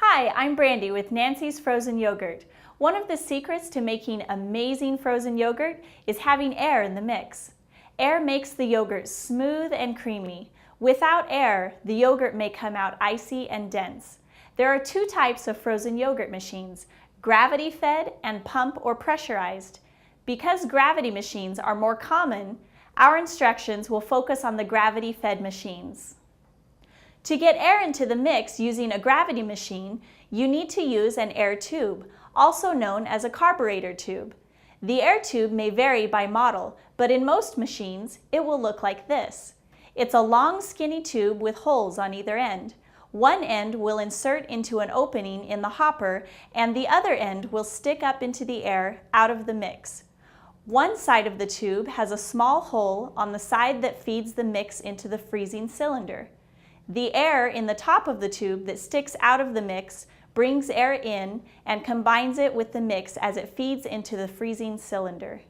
Hi, I'm Brandy with Nanci's Frozen Yogurt. One of the secrets to making amazing frozen yogurt is having air in the mix. Air makes the yogurt smooth and creamy. Without air, the yogurt may come out icy and dense. There are two types of frozen yogurt machines, gravity-fed and pump or pressurized. Because gravity machines are more common, our instructions will focus on the gravity-fed machines. To get air into the mix using a gravity machine, you need to use an air tube, also known as a carburetor tube. The air tube may vary by model, but in most machines, it will look like this. It's a long, skinny tube with holes on either end. One end will insert into an opening in the hopper, and the other end will stick up into the air out of the mix. One side of the tube has a small hole on the side that feeds the mix into the freezing cylinder. The air in the top of the tube that sticks out of the mix brings air in and combines it with the mix as it feeds into the freezing cylinder.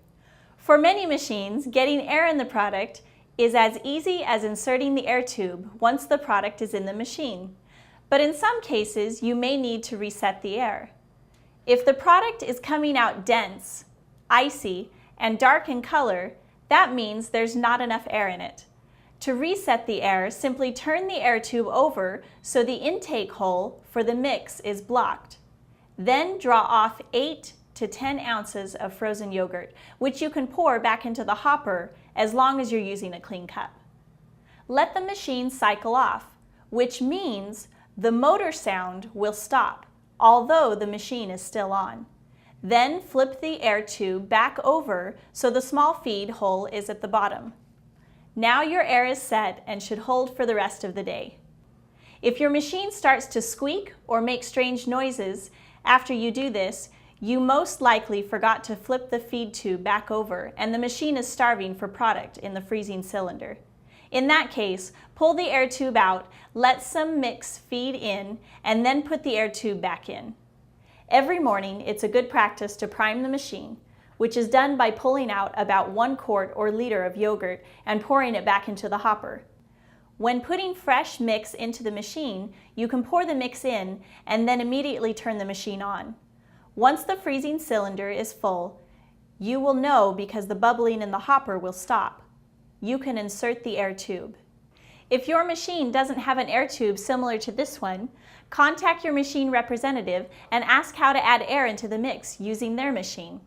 For many machines, getting air in the product is as easy as inserting the air tube once the product is in the machine. But in some cases, you may need to reset the air. If the product is coming out dense, icy, and dark in color, that means there's not enough air in it. To reset the air, simply turn the air tube over so the intake hole for the mix is blocked. Then draw off 8 to 10 ounces of frozen yogurt, which you can pour back into the hopper as long as you're using a clean cup. Let the machine cycle off, which means the motor sound will stop, although the machine is still on. Then flip the air tube back over so the small feed hole is at the bottom. Now your air is set and should hold for the rest of the day. If your machine starts to squeak or make strange noises after you do this, you most likely forgot to flip the feed tube back over and the machine is starving for product in the freezing cylinder. In that case, pull the air tube out, let some mix feed in, and then put the air tube back in. Every morning, it's a good practice to prime the machine, which is done by pulling out about 1 quart or liter of yogurt and pouring it back into the hopper. When putting fresh mix into the machine, you can pour the mix in and then immediately turn the machine on. Once the freezing cylinder is full, you will know because the bubbling in the hopper will stop. You can insert the air tube. If your machine doesn't have an air tube similar to this one, contact your machine representative and ask how to add air into the mix using their machine.